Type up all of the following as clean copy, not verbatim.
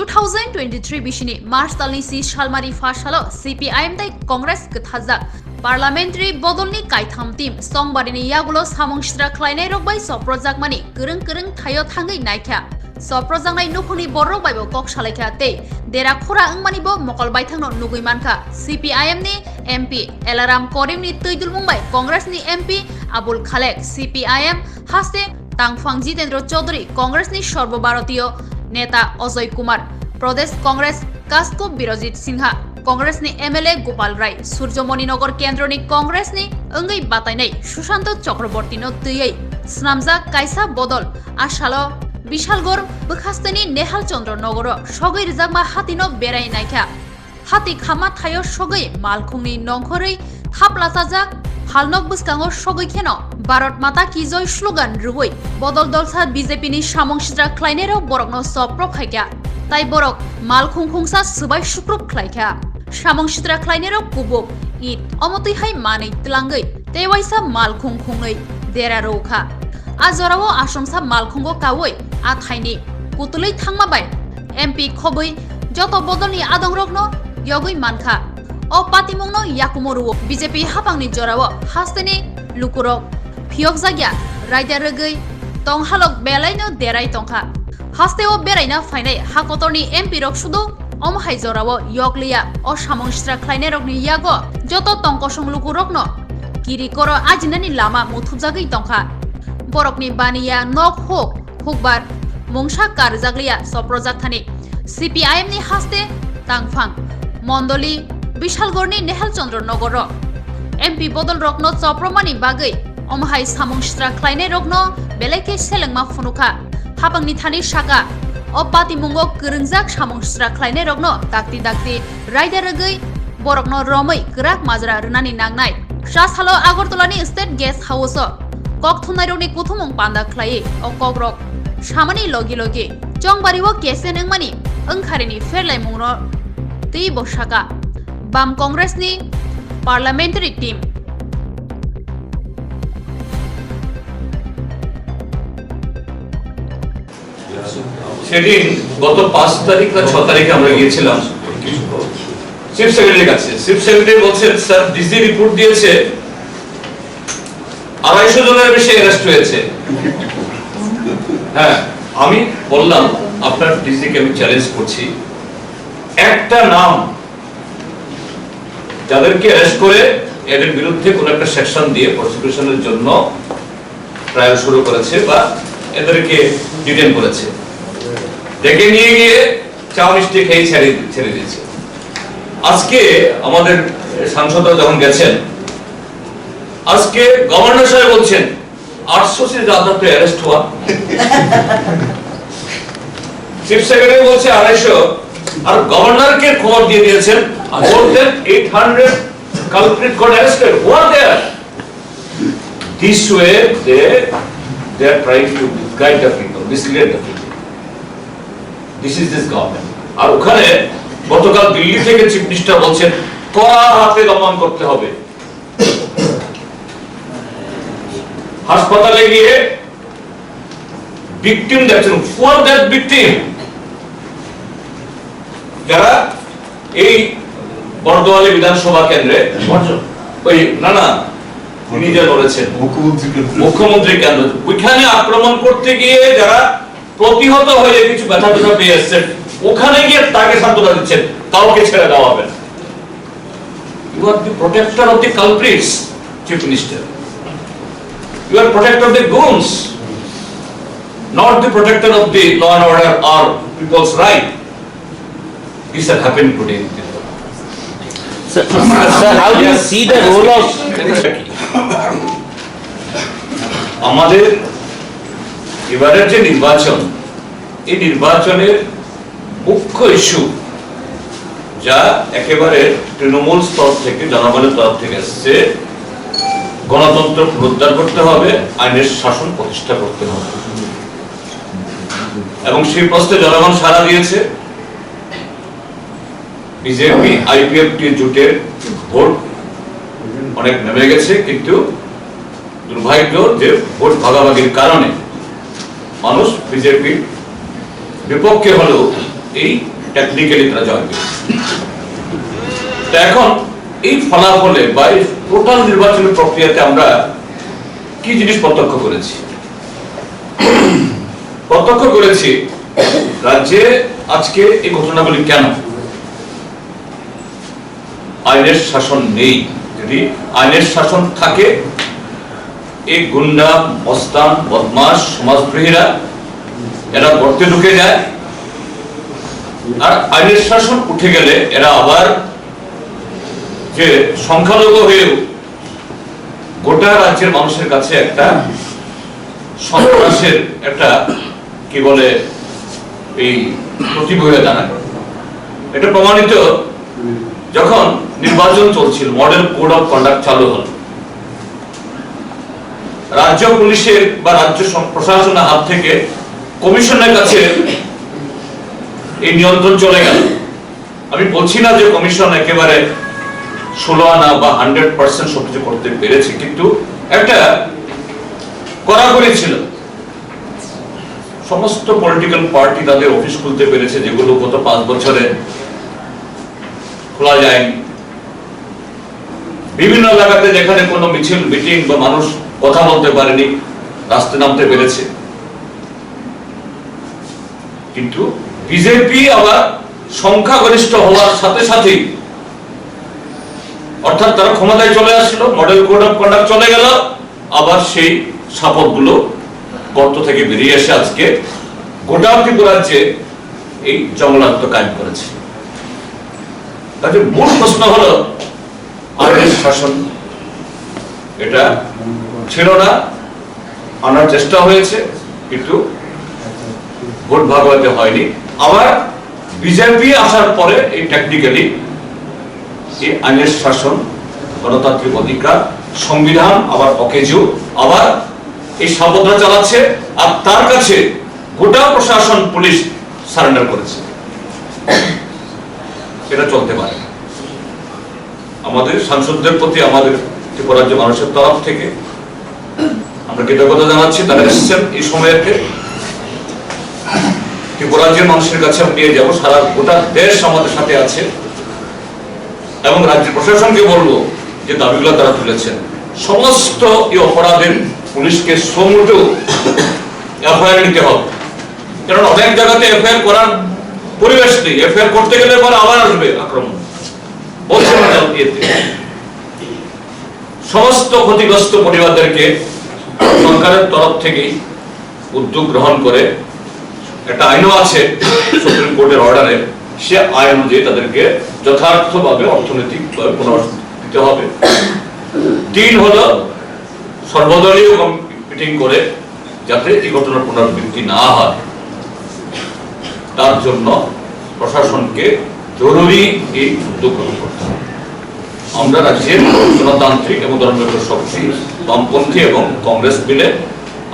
2023 बिसिनि मार्च दालनि 6 सालमारि फासालो CPIM दाय Congress गथाजा पार्लामेंटारि बदलनि कायथाम team संबारिनि यागुलो सामंसिद्रा ख्लायनाय रगबाय सप्रजाकमानि गोरों गोरों थायो थाङै नायख्या सप्रजांनाय नुफुंनि बरक बायबो कक सालायख्या ते देरा खुरा अंमानिबो मकलबाय थांनो नुगैमानखा CPIM नि MP एलाराम करिमनि तैदुल मुंबाय कांग्रेसनि MP आबुल खालेक CPIM हास्ते तांफां जितेंद्र चौधरी कांग्रेसनि सर्वभारतीय नेता अजय कुमार प्रदेश कांग्रेस कास्को बिरजित सिन्हा कांग्रेसनि MLA गोपाल राय सूर्यमणिनगर केन्द्रनि कांग्रेसनि अंगै बातायनाय सुशांत चक्रवर्तीनो दैयै स्नामजा कायसा बदल आशालो विशालगढ़ बखास्तेनि नेहाल चंद्र नगर सगै रिजागमा हातिनो बेराय नायख्या हाति खामा थायो सगै मालखुंनि नंखरै थापलाताजा हालनक बुसकांगो सगै खेनो भारत माता की जय स्लोगान रुबै बदल दलसा BJP नि सामंसिद्रा ख्लायनेराव बरकनो सप्र खायख्या ताई बरक मालखुंखुंसा सुबाय सुक्रुप ख्लायख्या सामंसिद्रा ख्लायनेराव कुबुक ईद अमतैहाय मानै तलांगै तेवाइसा मालखुंखुङै देरा रौखा आजरावो आश्रमसा मालखुंगो कावै आथायनि पुतुलै थांमाबाय MP खबै जत बदलनि आदंरकनो यगै मानखा अ पातिमुंनो याकुमरु BJP हापांनि जरावो हास्तेनि लुकुरक फियक जाग्या रायदा रगै तंहालक बेलायनो देराय तंखा हास्तेओ बेरायना फायनाय हाकतरनि MP रक सुदो अमहाय जरावो यगलिया अ सामंसिद्रा ख्लायनेरकनि यागो जत तंकसं लुकुरकनो किरि कर आजिनानि लामा मुथुबजागै तंखा बरकनि बानिया नक होक हुकबार मंसा कारजागलिया सप्रजाथानि CPIM नि हास्ते तांफां मंडली विशालगढ़नि नेहाल चंद्र नगर MP बदल रकनो चप्रमानि बागै अमहाय सामंसिद्रा ख्लायनाय रकनो बेलेके सेलेंमा फुनुखा हापांनि थानि साका अ पातिमुंगो गोरोंजाक सामंसिद्रा ख्लायनाय रकनो दाक्ति दाक्ति रायदा रगै बरकनो रमै गोराक माजरा रुनानि नांनाय सासालो आगरतलानि स्टेट गेस्ट हाउस कक थुमनाय रकनि कुथुमुं पान्दा ख्लायै अ ककरक सामानि लगी लगी चंबारिवो केसेन अंमानि अंखारिनि फेरलाय मुंनो दै बसाका बाम कांग्रेसनि पार्लामेंटारि टीम সেদিন গত 5 তারিখ বা 6 তারিখে আমরা গিয়েছিলাম চিফ সেক্রেটারির কাছে চিফ সেক্রেটারি বলছেন স্যার ডিসি রিপোর্ট দিয়েছে 250 জনের বেশি অ্যারেস্ট হয়েছে হ্যাঁ আমি বললাম আপনার ডিসি কে আমি চ্যালেঞ্জ করছি একটা নাম যাদেরকে অ্যারেস্ট করে এদের বিরুদ্ধে কোন একটা সেকশন দিয়ে প্রসিকিউশনের জন্য ট্রায়াল শুরু করেছে বা এদেরকে ডিটেইন করেছে ডেকে নিয়ে গিয়ে চা মিষ্টি খেয়ে ছেড়ে দিয়েছে আজকে আমাদের সাংসদরা যখন গেছেন আজকে গভর্নর সাহেব বলছেন 800 से ज्यादा तो अरेस्ट हुआ চিফ সেক্রেটারি বলছে 250 আর গভর্নর কে খবর দিয়ে দিয়েছেন more than 800 culprit got arrested who are there this way they are trying to guide the people mislead the people this is this government আর ওখানে গতকাল দিল্লি থেকে চিফ মিনিস্টার বলছেন কড়া হাতে দমন করতে হবে হাসপাতালে গিয়ে ভিকটিম দেখছেন ফর দ্যাট ভিকটিম যারা এই বর্ধমানে বিধানসভা কেন্দ্রে ওই না উনি যে লড়েছেন মুখ্যমন্ত্রী কেন্দ্র ওইখানে আক্রমণ করতে গিয়ে যারা প্রতিহত হয়ে কিছু ব্যথা পেয়ে এসেছেন ওখানে গিয়ে তাকে সান্ত্বনা দিচ্ছেন কাউকে ছেড়ে দেওয়া হবে না you are the protector of the culprits chief minister you are protector of the goons not the protector of the law and order or people's right this has happened today sir how do you see the role of আমাদের এবারের যে নির্বাচন এই নির্বাচনের মুখ্য issue যা একেবারে তৃণমূল স্তর থেকে জনগণের তরফ থেকে আসছে গণতন্ত্র পুনরুদ্ধার করতে হবে আইনের শাসন প্রতিষ্ঠা করতে হবে এবং সেই প্রশ্নে জনগণ সাড়া দিয়েছে বিজেপি আইপিএফটি জোটের ভোট অনেক নেমে গেছে কিন্তু দুর্ভাগ্য যে ভোট ভাগাভাগির কারণে মানুষ বিজেপির বিপক্ষে হলেও এই টেকনিক্যালি তারা জয় পেয়েছে। তো এখন এই ফলাফলে বা এই টোটাল নির্বাচনী প্রক্রিয়াতে আমরা কি জিনিস প্রত্যক্ষ করেছি? প্রত্যক্ষ করেছি রাজ্যে আজকে এই ঘটনাগুলি কেন? আইনের শাসন নেই। যদি আইনের শাসন থাকে, এই গুন্ডা, মস্তান, বদমাশ, সমাজদ্রোহীরা এরা গর্তে ঢুকে যায়, আর আইনের শাসন উঠে গেলে এরা আবার যে সংখ্যালঘু হয়েও গোটা রাজ্যের মানুষের কাছে একটা সন্ত্রাসের একটা কি বলে এই প্রতীক হয়ে দাঁড়ায়। এটা প্রমাণিত যখন নির্বাচন চলছিল, মডেল কোড অফ কন্ডাক্ট চালু হল, রাজ্য পুলিশের বা রাজ্য প্রশাসনের হাত থেকে কমিশনের কাছে এই নিয়ন্ত্রণ চলে গেল। আমি বলছি না যে কমিশন একেবারে 16 আনা বা 100% সবকিছু করতে পেরেছে, কিন্তু একটা কড়াকড়ি ছিল। সমস্ত পলিটিক্যাল পার্টি তাদের অফিস খুলতে পেরেছে, যেগুলো গত 5 বছরে খোলা যায়নি। বিভিন্ন এলাকাতে যেখানে কোনো মিছিল, মিটিং বা মানুষ কথা বলতে পারেনি, রাস্তায় নামতে পেরেছে। কিন্তু বিজেপি আবার সংখ্যাগরিষ্ঠ হওয়ার সাথে সাথেই, অর্থাৎ তারা ক্ষমতায় চলে আসলো, মডেল কোড অফ কন্ডাক্ট চলে গেল, আবার সেই শপথগুলো গর্ত থেকে বেরিয়ে এসে আজকে গোটা ত্রিপুরা রাজ্যে এই জঙ্গলাত্ম কায়েম করেছে। তাদের মূল প্রশ্ন হলো আইনের শাসন এটা ছিল না, আনার চেষ্টা হয়েছে কিন্তু ভোট ভাগাতে হয়নি। আবার বিজেপি আসার পরে এই টেকনিক্যালি এই আইনের শাসন, গণতান্ত্রিক অধিকার, সংবিধান আবার অকেজু, আবার এই সাবধানতা চালাচ্ছে, আর তার কাছে গোটা প্রশাসন, পুলিশ সারেন্ডার করেছে। এটা চলতে পারে। আমাদের সাংসদদের প্রতি আমাদের ত্রিপুরা রাজ্য মানুষের তরফ থেকে আমরা কৃতজ্ঞতা জানাচ্ছি। তারা এসেছেন এই সময়তে, ত্রিপুরা রাজ্যের মানুষের কাছে আমি নিয়ে যাবো। সারা গোটা দেশ আমাদের সাথে আছে এবং রাজ্যের প্রশাসনকে বলবো যে দাবিগুলো তারা তুলেছেন, সমস্ত এই অপরাধের পুলিশকে সমুটো এফআইআর নিতে হবে। কারণ অনেক জায়গাতে এফআইআর করার পরিবেশ নেই, এফআইআর করতে গেলে পরে আবার আসবে আক্রমণ। সমস্ত ক্ষতিগ্রস্ত পরিবারদেরকে সরকারের তরফ থেকেই উদ্যোগ গ্রহণ করে, একটা আইনও আছে সুপ্রিম কোর্টের অর্ডারে, সে আইন অনুযায়ী তাদেরকে যথার্থভাবে অর্থনৈতিকভাবে পুনর্বাসন দিতে হবে। 3 হলো সর্বদলীয় মিটিং করে যাতে এই ঘটনার পুনরাবৃত্তি না হয়, তার জন্য প্রশাসনকে জরুরি এই উদ্যোগ গ্রহণ করতে হবে। আমরা রাজ্যের গণতান্ত্রিক এবং ধর্মনিরপেক্ষ শক্তি, বামপন্থী এবং কংগ্রেস মিলে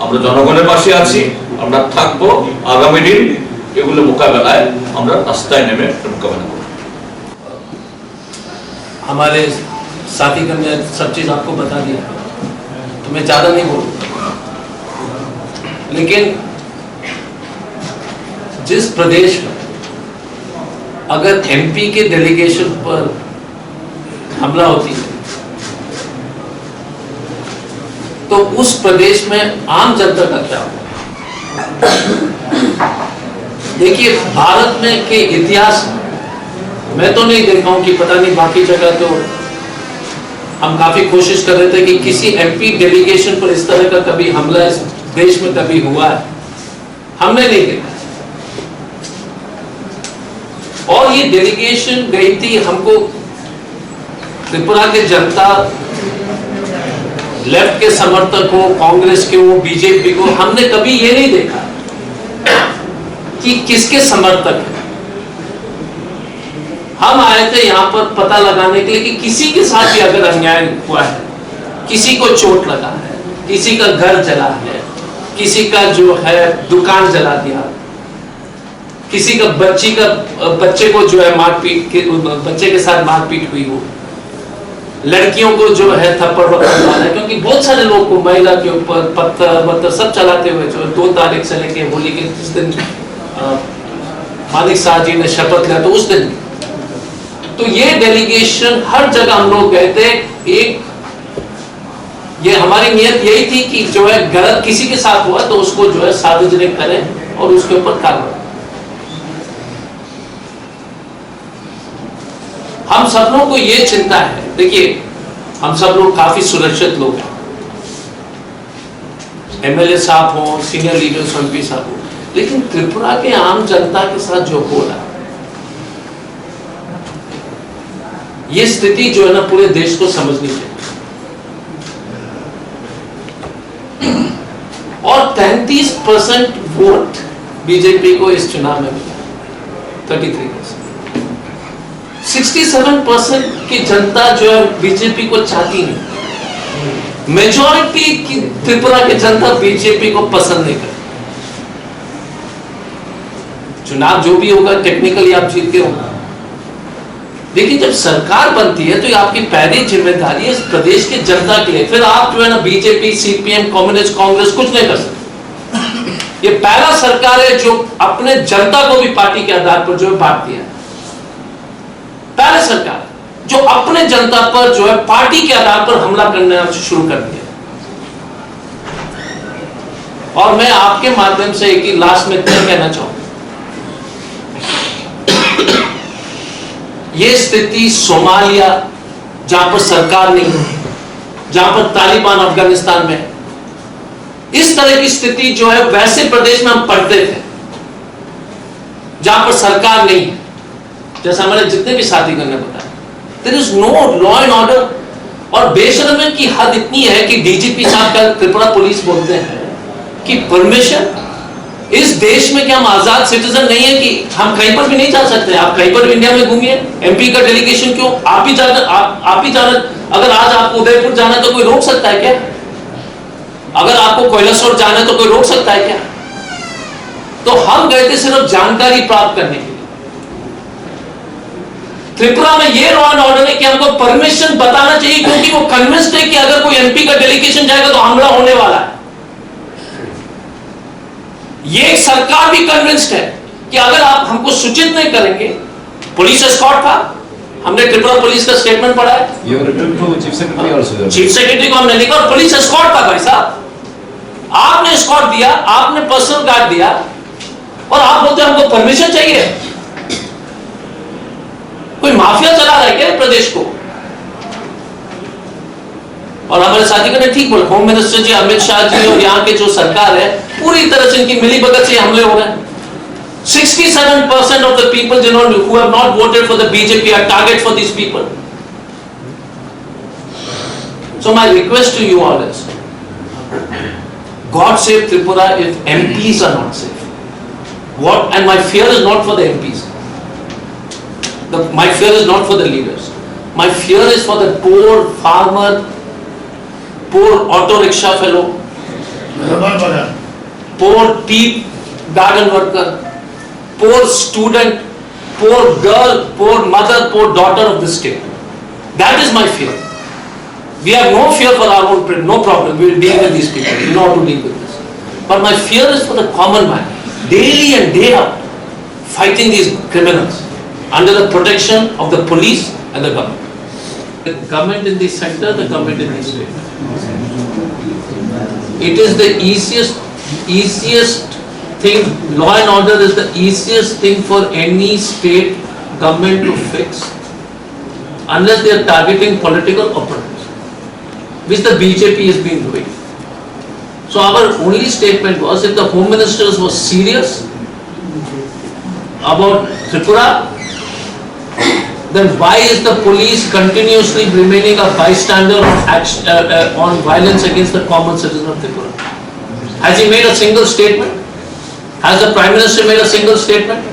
আমরা জনগণের পাশে আছি, আমরা থাকবো। আগামী দিন এগুলো মোকাবেলায় আমরা রাস্তায় নেমে মোকাবেলা করব। हमारे साथीगण ने सब चीज आपको बता दिया, तो मैं ज्यादा नहीं बोलूंगा। लेकिन जिस प्रदेश में अगर एमपी के डेलीगेशन पर हमला होती है तो उस प्रदेश में आम जनता का क्या होगा? देखिए, भारत में के इतिहास मैं तो नहीं देखा हूं कि पता नहीं बाकी जगह तो हम काफी कोशिश कर रहे थे कि किसी एमपी डेलीगेशन पर इस तरह का कभी हमला इस देश में कभी हुआ है, हमने नहीं देखा। और ये डेलीगेशन गई थी, हमको त्रिपुरा के जनता, लेफ्ट के समर्थक हो, कांग्रेस के हो, बीजेपी को, हमने कभी ये नहीं देखा कि किसके समर्थक है। हम आए थे यहाँ पर पता लगाने के लिए कि किसी के साथ भी अगर अन्याय हुआ है, किसी को चोट लगा है, किसी का घर जला है, किसी का जो है दुकान जला दिया, किसी का बच्चे को जो है मारपीट, बच्चे के साथ मारपीट हुई हो, लड़कियों को जो है थप्पड़ वप्पड़ मारा, क्योंकि बहुत सारे लोग को महिला के ऊपर पत्थर वत्थर सब चलाते हुए जो 2 तारीख से लेके होली के जिस दिन मानिक शाह जी ने शपथ लिया तो उस दिन, तो ये डेलीगेशन हर जगह हम लोग गए थे। एक ये हमारी नियत यही थी कि जो है गलत किसी के साथ हुआ तो उसको जो है सार्वजनिक करें और उसके ऊपर कार्रवाई। हम सब लोगों को ये चिंता है, देखिए हम सब लोग काफी सुरक्षित लोग हैं, एमएलए साहब हो, सीनियर लीडर्स एमपी साहब हो, लेकिन त्रिपुरा के आम जनता के साथ जो हो रहा है, ये स्थिति जो है ना पूरे देश को समझनी चाहिए। और 33% वोट बीजेपी को इस चुनाव में मिला, 33%। 67% की जनता जो है बीजेपी को चाहती नहीं, मेजॉरिटी की त्रिपुरा की जनता बीजेपी को पसंद नहीं करती। चुनाव जो भी होगा टेक्निकली आप जीतते हो, लेकिन जब सरकार बनती है तो ये आपकी पहली जिम्मेदारी है इस प्रदेश की जनता के लिए। फिर आप जो है ना बीजेपी, सीपीएम, कम्युनिस्ट, कांग्रेस कुछ नहीं कर सकते। ये पहला सरकार है जो अपने जनता को भी पार्टी के आधार पर जो है बांट दिया। पहले सरकार जो अपने जनता पर जो है पार्टी के आधार पर हमला करना शुरू कर दिया। और मैं आपके माध्यम से एक ही लास्ट में इतना कहना चाहूंगा, ये स्थिति सोमालिया जहां पर सरकार नहीं है, जहां पर तालिबान अफगानिस्तान में, इस तरह की स्थिति जो है वैसे प्रदेश में हम पढ़ते थे जहां पर सरकार नहीं है, जैसा हमारे जितने भी साथीगण ने बताया, there is no law and order. और बेशर्मी की हद इतनी है कि डीजीपी साहब का त्रिपुरा पुलिस बोलते हैं कि परमिशन, इस देश में क्या हम आजाद सिटीजन नहीं है कि हम कहीं पर भी नहीं जा सकते? आप कहीं पर भी इंडिया में घूमिए, एमपी का डेलीगेशन क्यों आप ही जाना, आप ही जाना। अगर आज आपको उदयपुर जाना है तो कोई रोक सकता है क्या? अगर आपको कैलाशोर जाना है तो कोई रोक सकता है क्या? तो हम गए थे सिर्फ जानकारी प्राप्त करने के लिए। त्रिपुरा में ये लॉ एंड ऑर्डर है कि हमको परमिशन बताना चाहिए, क्योंकि वो कन्विंस्ड है कि अगर कोई एमपी का डेलीगेशन जाएगा तो हमला होने वाला है। ये सरकार भी कन्विंस्ड है कि अगर आप हमको सूचित नहीं करेंगे, पुलिस एस्कॉर्ट था, हमने त्रिपुरा पुलिस का स्टेटमेंट पढ़ा है, चीफ सेक्रेटरी को हमने लिखा, और पुलिस एस्कॉर्ट था। भाई साहब आपने एस्कॉर्ट दिया, आपने पर्सनल गार्ड दिया, और आप बोलते हमको परमिशन चाहिए। कोई माफिया चला रहा है क्या प्रदेश को? और हमारे साथी ने ठीक बोला, होम मिनिस्टर जी अमित शाह जी और यहाँ के जो सरकार है पूरी तरह से इनकी मिलीभगत से हमले हो रहे हैं। 67% of the people who have not voted for the BJP are target for these people. So my request to you all is, God save Tripura if MPs are not safe. What? And my fear is not for the MPs. My fear is not for the leaders. My fear is for the poor farmer, poor auto rickshaw fellow, poor tea garden worker, poor student, poor girl, poor mother, poor daughter of this state. That is my fear. We have no fear for our own, no problem. We will deal with these people. We know how to deal with this. But my fear is for the common man, daily and day out, fighting these criminals under the protection of the police and the government. The government in the center, the government in the state. It is the easiest thing. Law and order is the easiest thing for any state government to fix, unless they are targeting political opponents, which the BJP has been doing. So our only statement was, if the Home Minister was serious about Tripura, then why is the police continuously remaining a bystander on violence against the common citizen of Tripura? Has he made a single statement? Has the Prime Minister made a single statement?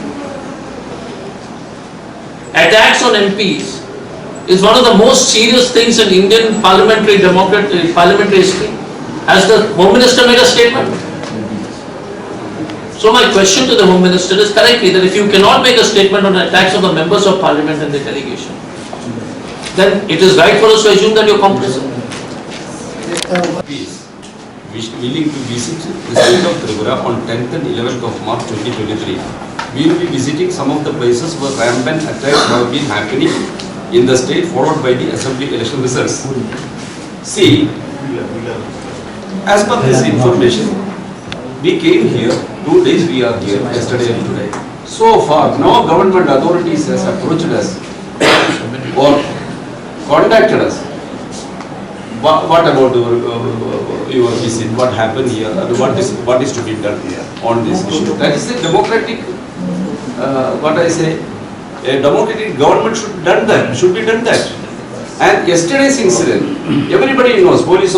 Attacks on MPs is one of the most serious things in Indian parliamentary history. Has the Home Minister made a statement? So my question to the Home Minister is correctly that if you cannot make a statement on attacks of the members of Parliament and the delegation, then it is right for us to assume that you are complicit. Willing to visit the state of Tripura on 10th and 11th of March 2023 we will be visiting some of the places where rampant attacks have been happening in the state, followed by the assembly election results. See, as per this information, we came here, 2 days we are here, yesterday and today. So far, no government authorities has approached us or contacted us. What about your visit? What happened here? What is to be done here on this issue? That is a democratic, what I say, a democratic government should be done that. And yesterday's incident, everybody knows, police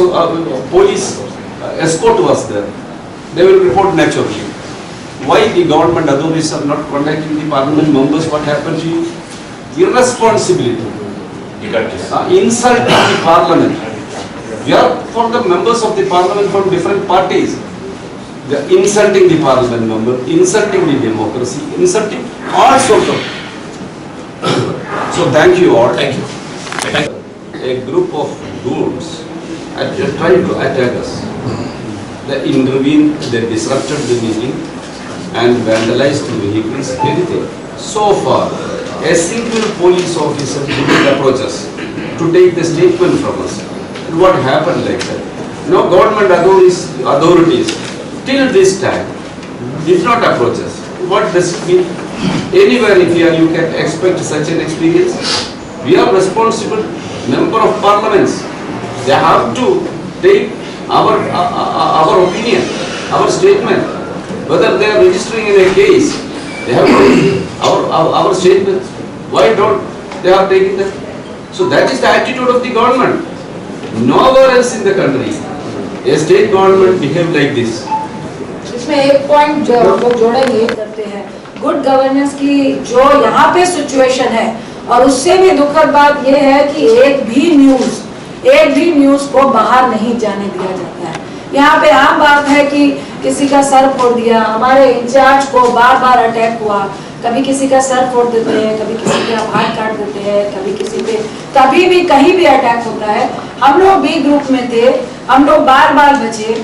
escort was there. They will report naturally. Why the government authorities are not contacting the parliament members? What happened to you? Irresponsibility. Insult of the parliament. We are for the members of the parliament from different parties. They are insulting the parliament member, insulting the democracy, insulting all sorts of. So thank you all. Thank you. A group of goons tried to attack us. They intervened, they disrupted the meeting and vandalized the vehicles, anything. So far, a single police officer didn't approach us to take the statement from us. And what happened like that? No government authorities till this time did not approach us. What does it mean? Anywhere in here you can expect such an experience. We are responsible member of parliaments. They have to take our opinion, our statement. Whether they are registering in a case, they have to take our statement. Why don't they are taking that? So that is the attitude of the government. Nowhere else in the country, a state government behave like this. इसमें एक point जो लोग जोड़ेंगे करते हैं, good governance की जो यहाँ पे सिचुएशन है, और उससे भी दुखद बात ये है कि एक भी न्यूज को बाहर नहीं जाने दिया जाता है। यहाँ पे आम बात है कि किसी का सर फोड़ दिया, हमारे इंचार्ज को बार बार अटैक हुआ, कभी किसी का सर फोड़ देते हैं, कभी किसी का हाथ काट देते हैं, कभी किसी पे कभी भी कहीं भी अटैक होता है। हम लोग बी ग्रुप में थे, हम लोग बार बार बचे।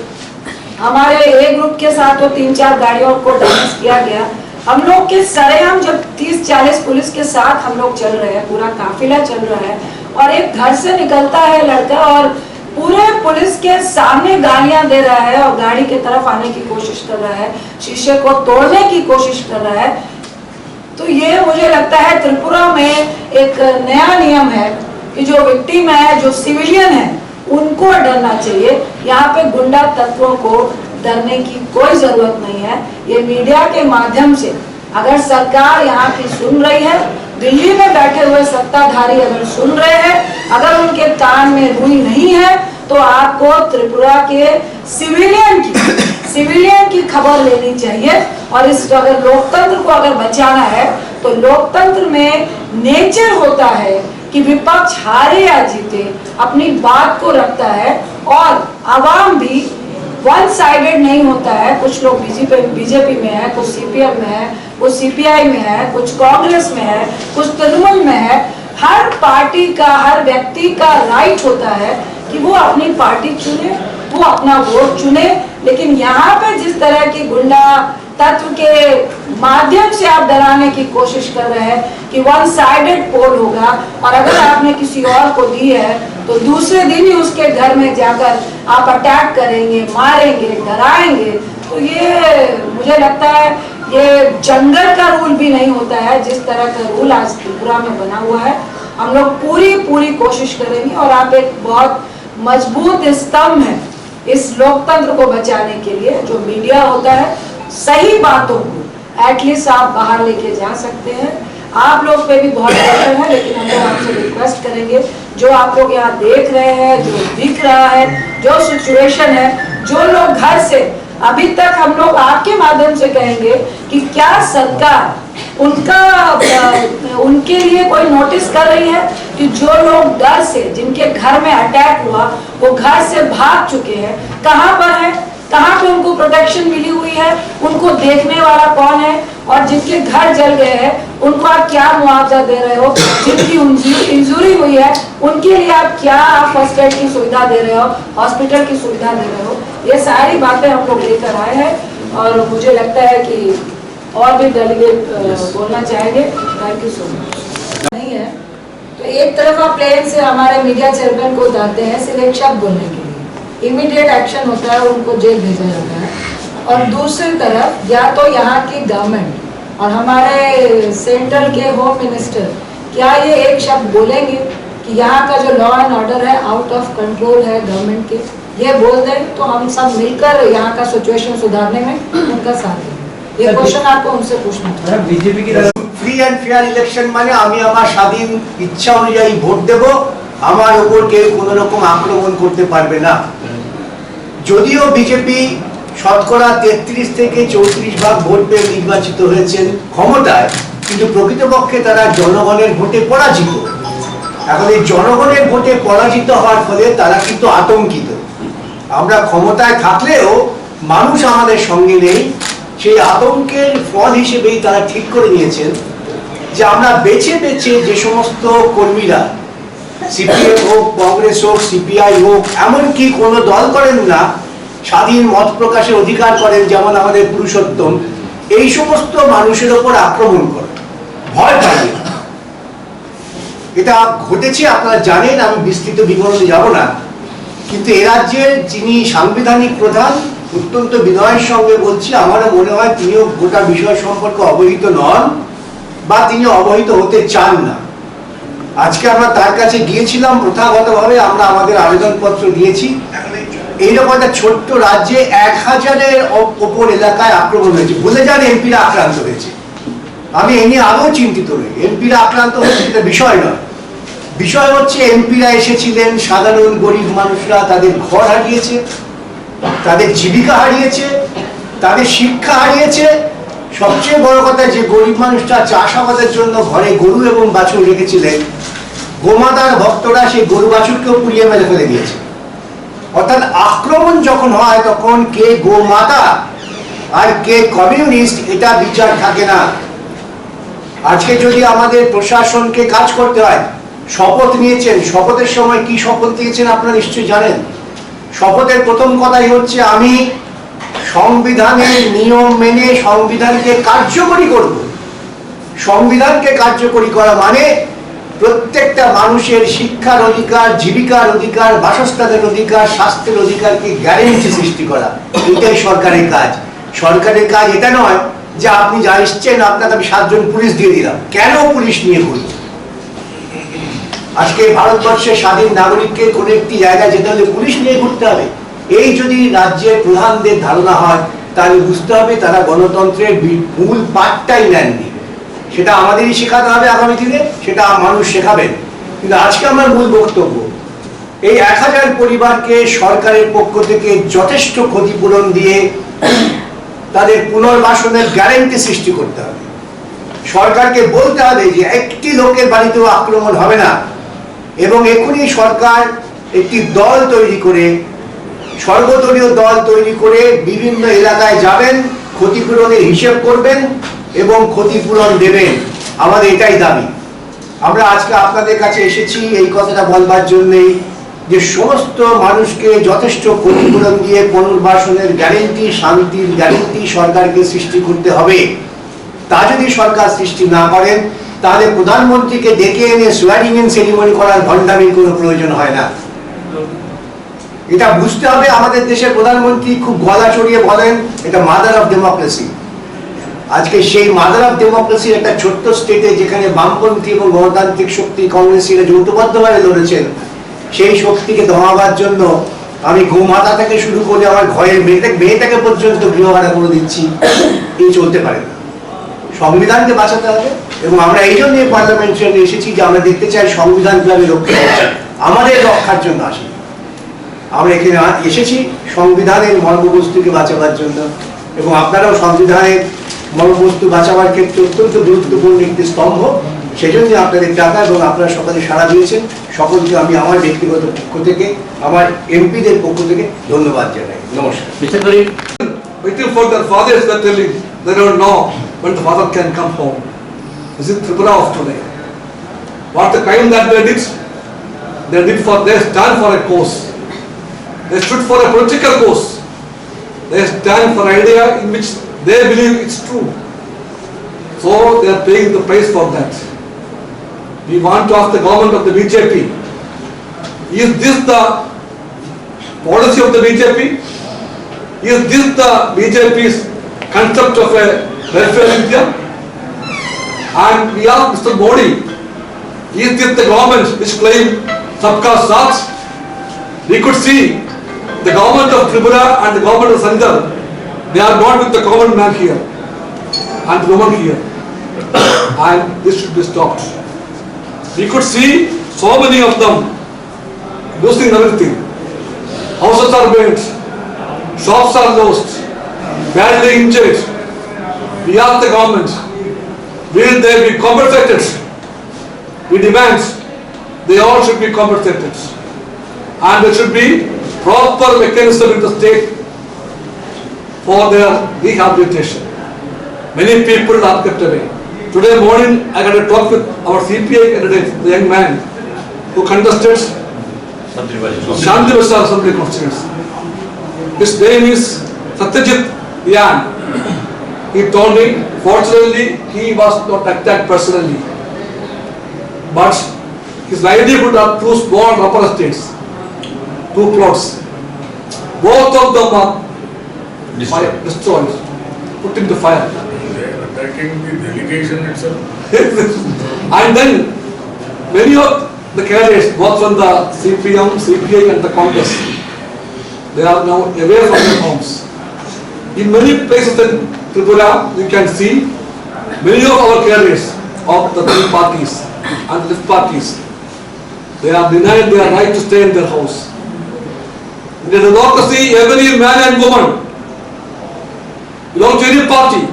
हमारे ए ग्रुप के साथ तो 3-4 गाड़ियों को डैमेज किया गया। हम लोग के सरेआम जब 30-40 पुलिस के साथ हम लोग चल रहे हैं, पूरा काफिला चल रहा है, और एक घर से निकलता है लड़का और पूरे पुलिस के सामने गालियां दे रहा है और गाड़ी की तरफ आने की कोशिश कर रहा है, शीशे को तोड़ने की कोशिश कर रहा है। तो ये मुझे लगता है त्रिपुरा में एक नया नियम है कि जो विक्टिम है, जो सिविलियन है, उनको डरना चाहिए। यहाँ पे गुंडा तत्वों को डरने की कोई जरूरत नहीं है। ये मीडिया के माध्यम से अगर सरकार यहाँ की सुन रही है, दिल्ली में बैठे हुए सत्ताधारी अगर सुन रहे हैं, अगर उनके कान में रुई नहीं है, तो आपको त्रिपुरा के सिविलियन की खबर लेनी चाहिए। और इस अगर लोकतंत्र को अगर बचाना है, तो लोकतंत्र में नेचर होता है कि विपक्ष हारे या जीते अपनी बात को रखता है, और आवाम भी वन साइडेड नहीं होता है। कुछ लोग बीजेपी में है, कुछ सीपीएम में है, कुछ सीपीआई में है, कुछ कांग्रेस में है, कुछ तृणमूल में है। हर पार्टी का, हर व्यक्ति का राइट होता है कि वो अपनी पार्टी चुने, वो अपना वोट चुने। लेकिन यहाँ पे जिस तरह की गुंडा तत्व के माध्यम से आप डराने की कोशिश कर रहे हैं कि वन साइडेड पोल होगा, और अगर आपने किसी और को दी है तो दूसरे दिन ही उसके घर में जाकर आप अटैक करेंगे, मारेंगे, डराएंगे, तो ये मुझे लगता है ये जंगल का रूल भी नहीं होता है जिस तरह का रूल आज त्रिपुरा में बना हुआ है। हम लोग पूरी कोशिश करेंगे, और आप एक बहुत मजबूत स्तंभ है इस लोकतंत्र को बचाने के लिए। जो मीडिया होता है, सही बातों को एटलीस्ट आप बाहर लेके जा सकते हैं। आप लोग पे भी बहुत प्रेशर है, लेकिन हम लोग आपसे रिक्वेस्ट करेंगे, जो आप लोग यहाँ देख रहे हैं, जो दिख रहा है, जो सिचुएशन है, जो लोग घर से अभी तक, हम लोग आपके माध्यम से कहेंगे कि क्या सरकार उनके लिए कोई नोटिस कर रही है कि जो लोग डर से, जिनके घर में अटैक हुआ, वो घर से भाग चुके हैं, कहाँ पर है, कहाँ पे उनको प्रोटेक्शन मिली हुई है, उनको देखने वाला कौन है, और जिनके घर जल गए हैं उनको आप क्या मुआवजा दे रहे हो, जिनकी इंजरी हुई है उनके लिए आप क्या फर्स्ट एड की सुविधा दे रहे हो, हॉस्पिटल की सुविधा दे रहे हो। ये सारी बातें हम लोग लेकर आए हैं, और मुझे लगता है कि और भी डेलीगेट बोलना चाहेंगे? Thank you so much. नहीं है तो एक तरफ आप प्लेन से हमारे मीडिया चेयरमैन को जाते हैं सिर्फ एक शब्द बोलने के लिए, इमीडिएट एक्शन होता है, उनको जेल भेजा जाता है। और दूसरी तरफ या तो यहाँ की गवर्नमेंट और हमारे सेंट्रल के होम मिनिस्टर क्या ये एक शब्द बोलेंगे कि यहाँ का जो लॉ एंड ऑर्डर है आउट ऑफ कंट्रोल है गवर्नमेंट के, ये बोल दें तो हम सब मिलकर यहाँ का सिचुएशन सुधारने में उनका साथ देंगे। ये क्वेश्चन आपको उनसे पूछना चाहिए। बीजेपी की ফ্রি অ্যান্ড ফেয়ার ইলেকশন মানে আমি আমার স্বাধীন ইচ্ছা অনুযায়ী ভোট দেব, আমার উপর কেউ কোনো রকম আক্রমণ করতে পারবে না। যদিও বিজেপি শতকরা 33 থেকে 34% ভোট পেয়ে নির্বাচিত হয়েছেন ক্ষমতায়, কিন্তু প্রকৃতপক্ষে তারা জনগণের ভোটে পরাজিত। এখন এই জনগণের ভোটে পরাজিত হওয়ার ফলে তারা কিন্তু আতঙ্কিত। আমরা ক্ষমতায় থাকলেও মানুষ আমাদের সঙ্গে নেই, সেই আতঙ্কের ফল হিসেবেই তারা ঠিক করে নিয়েছেন যে আমরা বেছে বেছে যে সমস্ত কর্মীরা সিপিএম হোক, কংগ্রেস হোক, সিপিআই হোক, এমনকি কোনো দল করেন না, স্বাধীন মত প্রকাশের অধিকার করেন যেমন আমাদের পুরুষোত্তম, এই সমস্ত মানুষের ওপর আক্রমণ করে ভয় পায়। এটা ঘটেছে, আপনারা জানেন, আমি বিস্তৃত বিবরণে যাব না। কিন্তু এ রাজ্যের যিনি সাংবিধানিক প্রধান, অত্যন্ত বিনয়ের সঙ্গে বলছি, আমারও মনে হয় তিনিও গোটা বিষয় সম্পর্কে অবহিত নন বা তিনি অবহিত হতে চান না। আজকে আমরা তার কাছে গিয়েছিলাম, প্রথাগতভাবে আমরা আমাদের আবেদনপত্র দিয়েছি। এইরকম একটা ছোট্ট রাজ্যে 1000-এর ওপর এলাকায় আক্রমণ হয়েছে। ভুলে যান এমপিরা আক্রান্ত হয়েছে, আমি এ নিয়ে আরও চিন্তিত নই। এমপিরা আক্রান্ত হয়েছে এটা বিষয় নয়, বিষয় হচ্ছে এমপিরা এসেছিলেন, সাধারণ গরিব মানুষরা তাদের ঘর হারিয়েছে, তাদের জীবিকা হারিয়েছে, তাদের শিক্ষা হারিয়েছে। সবচেয়ে বড় কথা, যে গরিব মানুষটা চাষাবাদের জন্য ঘরে গরু এবং বাছুর রেখেছিলেন, গোমাতার ভক্তরা সেই গরু বাছুরকেও পুড়িয়ে মেরে ফেলে দিয়েছে। অর্থাৎ আক্রমণ যখন হয় তখন কে গোমাতা আর কে কমিউনিস্ট এটা বিচার থাকে না। আজকে যদি আমাদের প্রশাসনকে কাজ করতে হয়, শপথ নিয়েছেন, শপথের সময় কি শপথ দিয়েছেন আপনারা নিশ্চয়ই জানেন। শপথের প্রথম কথাই হচ্ছে আমি সংবিধানের নিয়ম মেনে সংবিধানকে কার্যকরী করব। সংবিধানকে কার্যকরী করা মানে প্রত্যেকটা মানুষের শিক্ষার অধিকার, জীবিকার অধিকার, বাসস্থানের অধিকার, স্বাস্থ্যের অধিকারকে গ্যারেন্টি সৃষ্টি করা। এটাই সরকারের কাজ। সরকারের কাজ এটা নয় যে আপনি যা এসছেন আপনাকে আমি 7 জন পুলিশ দিয়ে দিলাম। কেন পুলিশ নিয়ে ঘুরব? আজকে ভারতবর্ষের স্বাধীন নাগরিককে কোনো একটি জায়গায় যেতে হলে পুলিশ নিয়ে ঘুরতে হবে? এই যদি রাজ্যের প্রধানদের ধারণা হয় তাহলে বুঝতে হবে তারা গণতন্ত্রের মূল পাঠটাই নেননি। সেটা আমাদেরই শেখাতে হবে আগামী দিনে, সেটা মানুষ শেখাবেন। কিন্তু আজকে আমার মূল বক্তব্য, এই 1000 পরিবারকে সরকারের পক্ষ থেকে যথেষ্ট ক্ষতিপূরণ দিয়ে তাদের পুনর্বাসনের গ্যারান্টি সৃষ্টি করতে হবে। সরকারকে বলতে হবে যে একটি লোকের বাড়িতেও আক্রমণ হবে না, এবং এখনই সরকার একটি দল তৈরি করে, সর্বদলীয় দল তৈরি করে বিভিন্ন এলাকায় যাবেন, ক্ষতিপূরণের হিসেব করবেন এবং ক্ষতিপূরণ দেবেন। আমাদের এটাই দাবি। আমরা আজকে আপনাদের কাছে এসেছি এই কথাটা বলবার জন্যই যে সমস্ত মানুষকে যথেষ্ট ক্ষতিপূরণ দিয়ে পুনর্বাসনের গ্যারেন্টি, শান্তির গ্যারেন্টি সরকারকে সৃষ্টি করতে হবে। তা যদি সরকার সৃষ্টি না করেন তাহলে প্রধানমন্ত্রীকে ডেকে এনে সোয়ারিং ইন সেরিমনি করার ভণ্ডামির কোনো প্রয়োজন হয় না। এটা বুঝতে হবে। আমাদের দেশের প্রধানমন্ত্রী খুব গলা চড়িয়ে বলেন এটা মাদার অফ ডেমোক্রেসি। আজকে সেই মাদার অফ ডেমোক্রেসির একটা ছোট্ট স্টেটে যেখানে বামপন্থী এবং গণতান্ত্রিক শক্তি কংগ্রেসীরা যৌথবদ্ধভাবে লড়েছেন, সেই শক্তিকে দমাবার জন্য আমি গোমাতা থেকে শুরু করে আমার ঘরের মেয়েটাকে পর্যন্ত গৃহভাড়া করে দিচ্ছি, এই চলতে পারে না। সংবিধানকে বাঁচাতে হবে এবং আমরা এই জন্য পার্লামেন্টে এসেছি যে আমরা দেখতে চাই সংবিধান কিভাবে রক্ষা করছে, আমাদের রক্ষার জন্য আসি। আমরা এখানে এসেছি সংবিধানের মর্মবস্তুকে বাঁচাবার জন্য, এবং আপনারাও সংবিধানের মর্মবস্তু বাঁচাবার ক্ষেত্রে অত্যন্ত গুরুত্বপূর্ণ একটি স্তম্ভ। সেজন্য আপনাদের টাকা এবং আপনারা সকলে সাড়া দিয়েছেন। সকলকে আমি আমার ব্যক্তিগত পক্ষ থেকে, আমার এমপিদের পক্ষ থেকে ধন্যবাদ জানাই। নমস্কার। Waiting for their fathers were telling they don't know when the father can come home. This is Tripura of today. What the crime that they stand for a cause. They stood for a political cause. They stand for an idea in which they believe it's true. So they are paying the price for that. We want to ask the government of the BJP, is this the policy of the BJP? Is this the BJP's concept of a welfare India? And we ask Mr. Modi, is this the government which claim Sabka Saath? We could see the government of Tripura and the government of Sanjar, they are not with the common man here and the woman here. And this should be stopped. We could see so many of them losing everything. Houses are burnt, shops are lost, badly injured. We ask the government, will they be compensated? We demand they all should be compensated. And there should be proper mechanism in the state for their rehabilitation. Many people are kept away. Today morning I had a talk with our CPI candidate, the young man who contested Shanti Bashar Assembly constituency. His name is Satyajit Yan. He told me, fortunately he was not attacked personally, but his livelihood are two small rubber estates, 2 plots. Both of them are destroyed, put into fire. Attacking the delegation itself. And then many of the candidates, both from the CPM, CPI and the Congress, they are now away from their homes. In many places in Tripura, you can see many of our candidates of the three parties and left parties, they are denied their right to stay in their house. In a democracy, every man and woman belong to any party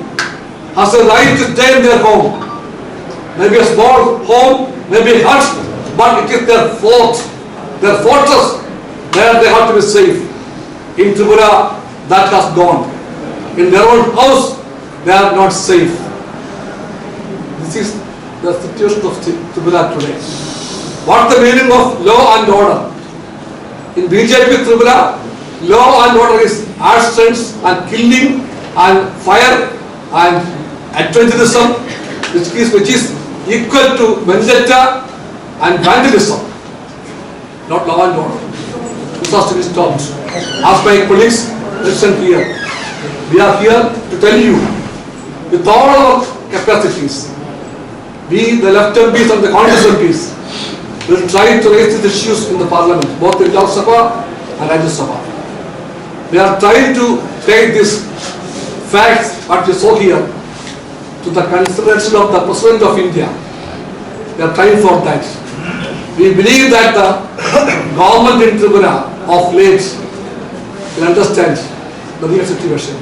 has a right to stay in their home. Maybe a small home, maybe a hut, but it is their fort, their fortress, where they have to be safe. In Tripura, that has gone. In their own house, they are not safe. This is the situation of Tripura today. What is the meaning of law and order? In BJP Tripura, law and order is arson and killing and fire and adventurism, which is equal to vendetta and vandalism, not law and order. This has to be stopped. As my colleagues mentioned here, we are here to tell you, with all our capacities, we, the left MPs and the Congress MPs, will try to raise these issues in the Parliament, both in Lok Sabha and Rajya Sabha. We are trying to take these facts, what we saw here, to the consideration of the President of India. We are trying for that. We believe that the government in Tripura of late will understand the real situation.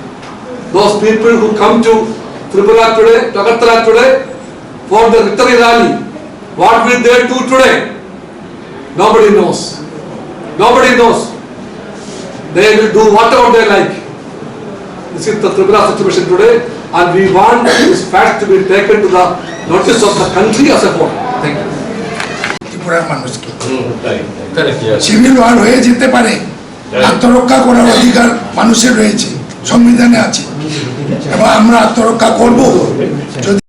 Those people who come to Tripura today, to Agartala today, for the victory rally, what will they do today? Nobody knows. Nobody knows. They will do whatever they like. This is the Tripura situation today, and we want this fact to be taken to the notice of the country as a whole. Thank you. ত্রিপুরার মানুষকে Correct. Civil war হয়ে যেতে পারে, আত্মরক্ষা করার অধিকার মানুষের রয়েছে, সংবিধানে আছে, এবং আমরা আত্মরক্ষা করব যদি